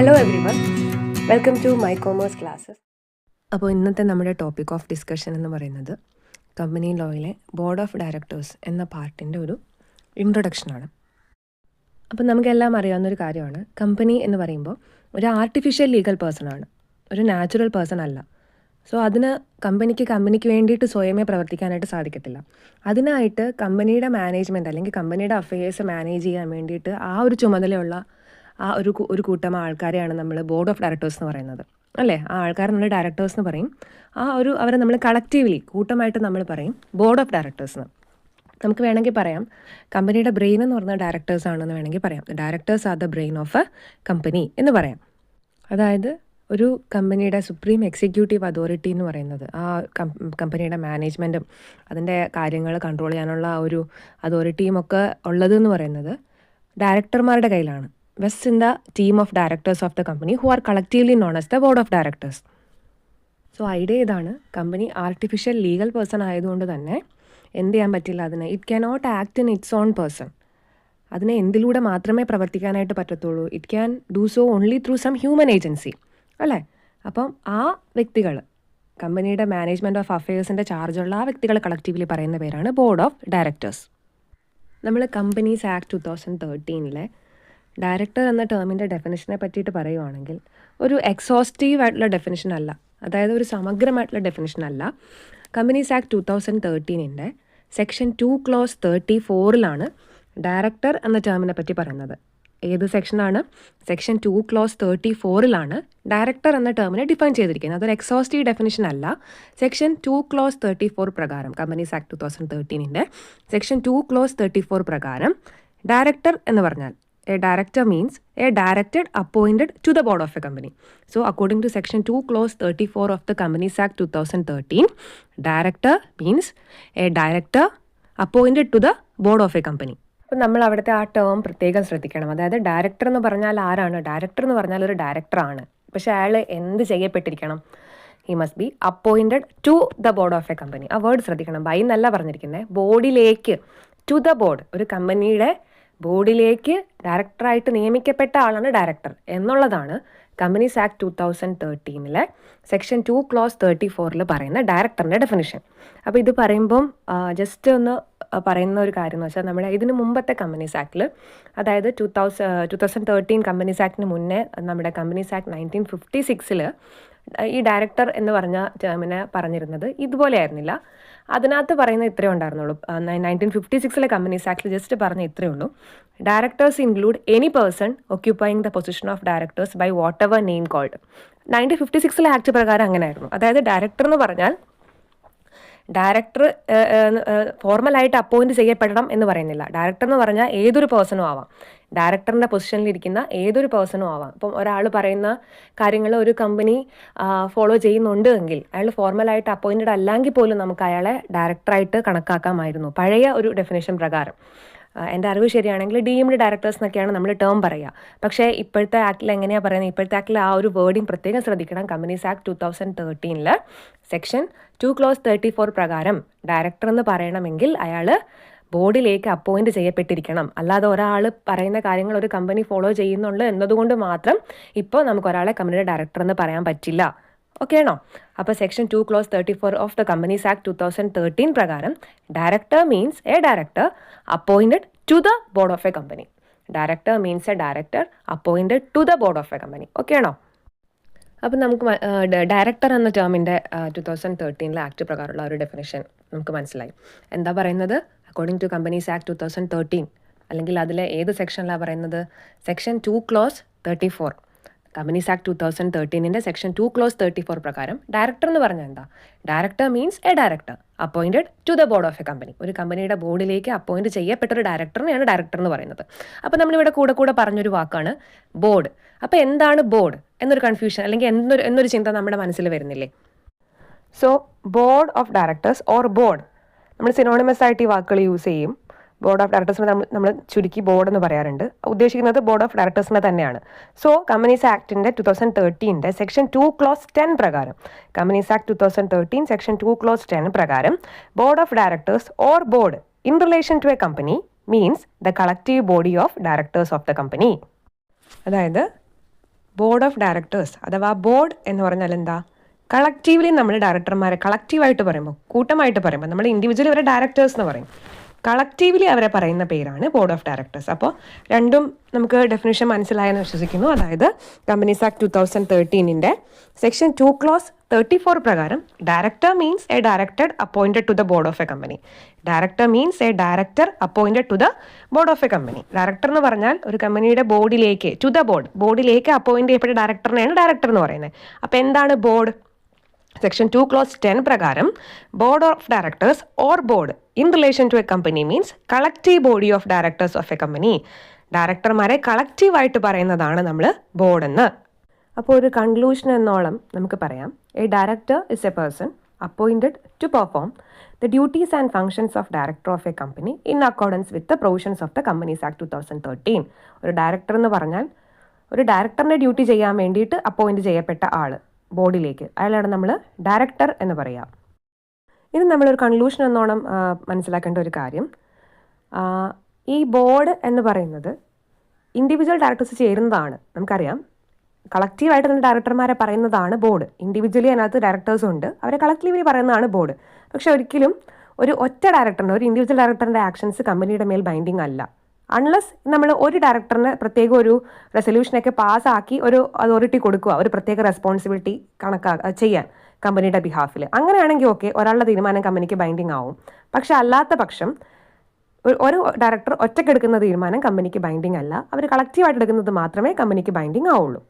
Hello everyone, welcome to my commerce classes. അപ്പോൾ ഇന്നത്തെ നമ്മുടെ ടോപ്പിക് ഓഫ് ഡിസ്കഷൻ എന്ന് പറയുന്നത് കമ്പനി ലോയിലെ ബോർഡ് ഓഫ് ഡയറക്ടേഴ്സ് എന്ന പാർട്ടിൻ്റെ ഒരു ഇൻട്രൊഡക്ഷനാണ്. അപ്പോൾ നമുക്കെല്ലാം അറിയാവുന്നൊരു കാര്യമാണ്, കമ്പനി എന്ന് പറയുമ്പോൾ ഒരു ആർട്ടിഫിഷ്യൽ ലീഗൽ പേഴ്സൺ ആണ്, ഒരു നാച്ചുറൽ പേഴ്സൺ അല്ല. സോ അതിന് കമ്പനിക്ക് വേണ്ടിയിട്ട് സ്വയമേ പ്രവർത്തിക്കാനായിട്ട് സാധിക്കത്തില്ല. അതിനായിട്ട് കമ്പനിയുടെ മാനേജ്മെൻറ്റ് അല്ലെങ്കിൽ കമ്പനിയുടെ അഫയേഴ്സ് മാനേജ് ചെയ്യാൻ വേണ്ടിയിട്ട് ആ ഒരു ചുമതലയുള്ള ആ ഒരു കൂട്ടം ആൾക്കാരെയാണ് നമ്മൾ ബോർഡ് ഓഫ് ഡയറക്ടേഴ്സ് എന്ന് പറയുന്നത്, അല്ലേ? ആ ആൾക്കാർ നമ്മൾ ഡയറക്ടേഴ്സ് എന്ന് പറയും. അവരെ നമ്മൾ കളക്റ്റീവ്ലി കൂട്ടമായിട്ട് നമ്മൾ പറയും ബോർഡ് ഓഫ് ഡയറക്ടേഴ്സ് എന്ന്. നമുക്ക് വേണമെങ്കിൽ പറയാം കമ്പനിയുടെ ബ്രെയിൻ എന്ന് പറഞ്ഞാൽ ഡയറക്ടേഴ്സ് ആണെന്ന് വേണമെങ്കിൽ പറയാം. Directors are the brain of a company എന്ന് പറയാം. അതായത് ഒരു കമ്പനിയുടെ സുപ്രീം എക്സിക്യൂട്ടീവ് അതോറിറ്റി എന്ന് പറയുന്നത് ആ കമ്പനിയുടെ മാനേജ്മെൻറ്റും അതിൻ്റെ കാര്യങ്ങൾ കൺട്രോൾ ചെയ്യാനുള്ള ആ ഒരു അതോറിറ്റിയും ഒക്കെ ഉള്ളതെന്ന് പറയുന്നത് ഡയറക്ടർമാരുടെ കയ്യിലാണ്. Vest in the team of directors of the company who are collectively known as the board of directors. So idea ഇതാണ്, കമ്പനി ആർട്ടിഫിഷ്യൽ ലീഗൽ പേഴ്സൺ ആയതുകൊണ്ട് തന്നെ എന്ത് ചെയ്യാൻ പറ്റില്ല അതിന്. It cannot act in its own person. അതിനെ എന്തിലൂടെ മാത്രമേ പ്രവർത്തിക്കാനായിട്ട് പറ്റത്തുള്ളൂ? It can do so only through some human agency, അല്ലേ? അപ്പം ആ വ്യക്തികൾ, കമ്പനിയുടെ മാനേജ്മെൻറ്റ് ഓഫ് അഫയേഴ്സിൻ്റെ ചാർജുള്ള ആ വ്യക്തികൾ കളക്റ്റീവ്ലി പറയുന്ന പേരാണ് ബോർഡ് ഓഫ് ഡയറക്ടേഴ്സ്. നമ്മൾ കമ്പനീസ് ആക്ട് 2013 ഡയറക്ടർ എന്ന ടേമിൻ്റെ ഡെഫിനിഷനെ പറ്റിയിട്ട് പറയുവാണെങ്കിൽ ഒരു എക്സോസ്റ്റീവ് ആയിട്ടുള്ള ഡെഫിനിഷൻ അല്ല, അതായത് ഒരു സമഗ്രമായിട്ടുള്ള ഡെഫിനിഷൻ അല്ല. Companies act 2013 section 2 clause 34 director എന്ന ടേമിനെ പറ്റി പറയുന്നത്. ഏത് സെക്ഷനാണ്? സെക്ഷൻ 2 ക്ലോസ് 34 ഡയറക്ടർ എന്ന ടേമിനെ ഡിഫൈൻ ചെയ്തിരിക്കുന്നത്. അതൊരു എക്സോസ്റ്റീവ് ഡെഫിനിഷൻ അല്ല. സെക്ഷൻ 2 ക്ലോസ് 34 പ്രകാരം, കമ്പനീസ് ആക്ട് 2013 സെക്ഷൻ 2 ക്ലോസ് 34 പ്രകാരം ഡയറക്ടർ എന്ന് പറഞ്ഞാൽ a director means a director appointed to the board of a company. So according to section 2 clause 34 of the Companies Act 2013, director means a director appointed to the board of a company. അപ്പോൾ നമ്മൾ അവിടുത്തെ ആ term പ്രത്യേകം ശ്രദ്ധിക്കണം. അതായത് director എന്ന് പറഞ്ഞാൽ ആരാണ്? ഡയറക്ടർ എന്ന് പറഞ്ഞാൽ ഒരു ഡയറക്ടറാണ്. പക്ഷേ അയാൾ എന്ത് ചെയ്യപ്പെട്ടിരിക്കണം? He must be appointed to the board of a company. ആ വേർഡ് ശ്രദ്ധിക്കണം. ബൈ എന്നല്ല പറഞ്ഞിരിക്കുന്നത്, ബോർഡിലേക്ക്, ടു ദ ബോർഡ്. ഒരു കമ്പനിയുടെ ബോർഡിലേക്ക് ഡയറക്ടറായിട്ട് നിയമിക്കപ്പെട്ട ആളാണ് ഡയറക്ടർ എന്നുള്ളതാണ് കമ്പനീസ് ആക്ട് 2013 സെക്ഷൻ 2 ക്ലോസ് 34 പറയുന്ന ഡയറക്ടറിൻ്റെ ഡെഫിനിഷൻ. അപ്പോൾ ഇത് പറയുമ്പം ജസ്റ്റ് ഒന്ന് പറയുന്ന ഒരു കാര്യം എന്ന് വെച്ചാൽ, നമ്മുടെ ഇതിന് മുമ്പത്തെ കമ്പനീസ് ആക്ടിൽ, അതായത് 2013 കമ്പനീസ് ആക്ടിന് മുന്നേ നമ്മുടെ കമ്പനീസ് ആക്ട് 1956 ഈ ഡയറക്ടർ എന്ന് പറഞ്ഞ ടേമിനെ പറഞ്ഞിരുന്നത് ഇതുപോലെ ആയിരുന്നില്ല. അതിനകത്ത് പറയുന്ന ഇത്രയേ ഉണ്ടായിരുന്നുള്ളൂ. 1956 കമ്പനീസ് ആക്ടിൽ ജസ്റ്റ് പറഞ്ഞ ഇത്രയേ ഉള്ളൂ. Directors include any person occupying the position of directors by whatever name called. 1956 act പ്രകാരം അങ്ങനെയായിരുന്നു. അതായത് ഡയറക്ടർ എന്ന് പറഞ്ഞാൽ ഡയറക്ടർ ഫോർമലായിട്ട് അപ്പോയിൻറ്റ് ചെയ്യപ്പെടണം എന്ന് പറയുന്നില്ല. ഡയറക്ടർ എന്ന് പറഞ്ഞാൽ ഏതൊരു പേഴ്സണും ആവാം, ഡയറക്ടറിൻ്റെ പൊസിഷനിലിരിക്കുന്ന ഏതൊരു പേഴ്സണും ആവാം. ഇപ്പം ഒരാൾ പറയുന്ന കാര്യങ്ങൾ ഒരു കമ്പനി ഫോളോ ചെയ്യുന്നുണ്ട് എങ്കിൽ അയാൾ ഫോർമലായിട്ട് അപ്പോയിൻറ്റഡ് അല്ലെങ്കിൽ പോലും നമുക്ക് അയാളെ ഡയറക്ടറായിട്ട് കണക്കാക്കാമായിരുന്നു പഴയ ഒരു ഡെഫിനേഷൻ പ്രകാരം. എൻ്റെ അറിവ് ശരിയാണെങ്കിൽ ഡീംഡ് ഡയറക്ടേഴ്സ് എന്നൊക്കെയാണ് നമ്മൾ ടേം പറയുക. പക്ഷേ ഇപ്പോഴത്തെ ആക്ടിൽ എങ്ങനെയാണ് പറയുന്നത്? ഇപ്പോഴത്തെ ആക്ടിൽ ആ ഒരു വേർഡിങ് പ്രത്യേകം ശ്രദ്ധിക്കണം. കമ്പനീസ് ആക്ട് 2013 സെക്ഷൻ 2 ക്ലോസ് 34 പ്രകാരം ഡയറക്ടർ എന്ന് പറയണമെങ്കിൽ അയാൾ ബോർഡിലേക്ക് അപ്പോയിൻറ്റ് ചെയ്യപ്പെട്ടിരിക്കണം. അല്ലാതെ ഒരാൾ പറയുന്ന കാര്യങ്ങൾ ഒരു കമ്പനി ഫോളോ ചെയ്യുന്നുണ്ട് എന്നതുകൊണ്ട് മാത്രം ഇപ്പോൾ നമുക്ക് ഒരാളെ കമ്പനിയുടെ ഡയറക്ടർ എന്ന് പറയാൻ പറ്റില്ല. ഓക്കെ ആണോ? അപ്പോൾ section 2 clause 34 of the companies act 2013 പ്രകാരം director means a director appointed to the board of a company. Director means a director appointed to the board of a company. Okay ആണോ? അപ്പം നമുക്ക് director എന്ന ടേമിൻ്റെ 2013 act പ്രകാരമുള്ള ഒരു definition നമുക്ക് മനസ്സിലായി. എന്താ പറയുന്നത്? അക്കോർഡിംഗ് ടു കമ്പനീസ് ആക്ട് 2013, അല്ലെങ്കിൽ അതിലെ ഏത് സെക്ഷനിലാണ് പറയുന്നത്? Section 2 clause 34. Companies act 2013 section 2 clause 34 പ്രകാരം ഡയറക്ടർ എന്ന് പറഞ്ഞാൽ എന്താ? Director means a director appointed to the board of a company. ഒരു കമ്പനിയുടെ ബോർഡിലേക്ക് അപ്പോയിൻറ്റ് ചെയ്യപ്പെട്ട ഒരു ഡയറക്ടറിനെയാണ് ഡയറക്ടർ എന്ന് പറയുന്നത്. അപ്പോൾ നമ്മളിവിടെ കൂടെ പറഞ്ഞൊരു വാക്കാണ് ബോർഡ്. അപ്പോൾ എന്താണ് ബോർഡ് എന്നൊരു കൺഫ്യൂഷൻ അല്ലെങ്കിൽ എന്നൊരു ചിന്ത നമ്മുടെ മനസ്സിൽ വരുന്നില്ലേ? So board of directors or board, നമ്മൾ സിനോണിമസ് ആയിട്ട് ഈ വാക്കുകൾ യൂസ് ചെയ്യും. ബോർഡ് ഓഫ് ഡയറക്ടേഴ്സിനെ നമ്മൾ ചുരുക്കി ബോർഡ് എന്ന് പറയാറുണ്ട്. ഉദ്ദേശിക്കുന്നത് ബോർഡ് ഓഫ് ഡയറക്ടേഴ്സിനെ തന്നെയാണ്. സോ കമ്പനീസ് ആക്ടിൻ്റെ 2013 സെക്ഷൻ 2 ക്ലോസ് 10 പ്രകാരം, കമ്പനീസ് ആക്ട് 2013 സെക്ഷൻ 2 ക്ലോസ് 10 പ്രകാരം board of directors or board in relation to a company means the collective body of directors of the company. അതായത് board of directors അഥവാ board എന്ന് പറഞ്ഞാൽ എന്താ? Collectively നമ്മൾ ഡയറക്ടർമാരെ കളക്റ്റീവായിട്ട് പറയുമ്പോൾ, കൂട്ടമായിട്ട് പറയുമ്പോൾ നമ്മൾ ഇൻഡിവിജ്വലി അവരെ ഡയറക്ടേഴ്സ് എന്ന് പറയും. കളക്റ്റീവ്ലി അവരെ പറയുന്ന പേരാണ് ബോർഡ് ഓഫ് ഡയറക്ടേഴ്സ്. അപ്പോൾ രണ്ടും നമുക്ക് ഡെഫിനിഷൻ മനസ്സിലായെന്ന് വിശ്വസിക്കുന്നു. അതായത് കമ്പനീസ് ആക്ട് 2013 സെക്ഷൻ 2 ക്ലോസ് 34 പ്രകാരം director means a director appointed to the board of a company. Director means a director appointed to the board of a company. Director എന്ന് പറഞ്ഞാൽ ഒരു കമ്പനിയുടെ ബോർഡിലേക്ക്, ടു ദ ബോർഡിലേക്ക് അപ്പോയിന്റ് ചെയ്യപ്പെട്ട ഡയറക്ടറിനെയാണ് ഡയറക്ടർ എന്ന് പറയുന്നത്. അപ്പോൾ എന്താണ് ബോർഡ്? സെക്ഷൻ 2 ക്ലോസ് 10 പ്രകാരം board of directors or board in relation to a company means collective body of directors of a company. ഡയറക്ടർമാരെ കളക്റ്റീവായിട്ട് പറയുന്നതാണ് നമ്മൾ ബോർഡ് എന്ന്. അപ്പോൾ ഒരു കൺക്ലൂഷൻ എന്നോളം നമുക്ക് പറയാം, a director is a person appointed to perform the duties and functions of director of a company in accordance with the provisions of the companies act 2013. ഒരു ഡയറക്ടർ എന്ന് പറഞ്ഞാൽ ഒരു ഡയറക്ടറിൻ്റെ ഡ്യൂട്ടി ചെയ്യാൻ വേണ്ടിയിട്ട് അപ്പോയിൻറ്റ് ചെയ്യപ്പെട്ട ആൾ ബോർഡിലേക്ക്, അയാളാണ് നമ്മൾ ഡയറക്ടർ എന്ന് പറയാം. ഇനി നമ്മളൊരു കൺക്ലൂഷൻ എന്നോണം മനസ്സിലാക്കേണ്ട ഒരു കാര്യം, ഈ ബോർഡ് എന്ന് പറയുന്നത് ഇൻഡിവിജ്വൽ ഡയറക്ടേഴ്സ് ചേരുന്നതാണ്. നമുക്കറിയാം, കളക്റ്റീവായിട്ട് തന്നെ ഡയറക്ടർമാരെ പറയുന്നതാണ് ബോർഡ്. ഇൻഡിവിജ്വലി അതിനകത്ത് ഡയറക്ടേഴ്സും ഉണ്ട്, അവരെ കളക്റ്റീവ്ലി പറയുന്നതാണ് ബോർഡ്. പക്ഷെ ഒരിക്കലും ഒരു ഒറ്റ ഡയറക്ടറിൻ്റെ, ഒരു ഇൻഡിവിജ്വൽ ഡയറക്ടറിൻ്റെ ആക്ഷൻസ് കമ്പനിയുടെ മേൽ ബൈൻഡിങ് അല്ല. അൺലെസ് നമ്മൾ ഒരു ഡയറക്ടറിന് പ്രത്യേക ഒരു റെസൊല്യൂഷനൊക്കെ പാസ്സാക്കി ഒരു അതോറിറ്റി കൊടുക്കുക, ഒരു പ്രത്യേക റെസ്പോൺസിബിലിറ്റി ചെയ്യാൻ കമ്പനിയുടെ ബിഹാഫിൽ, അങ്ങനെയാണെങ്കിൽ ഓക്കെ, ഒരാളുടെ തീരുമാനം കമ്പനിക്ക് ബൈൻഡിങ് ആവും. പക്ഷെ അല്ലാത്ത പക്ഷം ഒരു ഡയറക്ടർ ഒറ്റയ്ക്കെടുക്കുന്ന തീരുമാനം കമ്പനിക്ക് ബൈൻഡിങ് അല്ല, അവർ കളക്റ്റീവായിട്ട് എടുക്കുന്നത് മാത്രമേ കമ്പനിക്ക് ബൈൻഡിങ് ആവുള്ളൂ.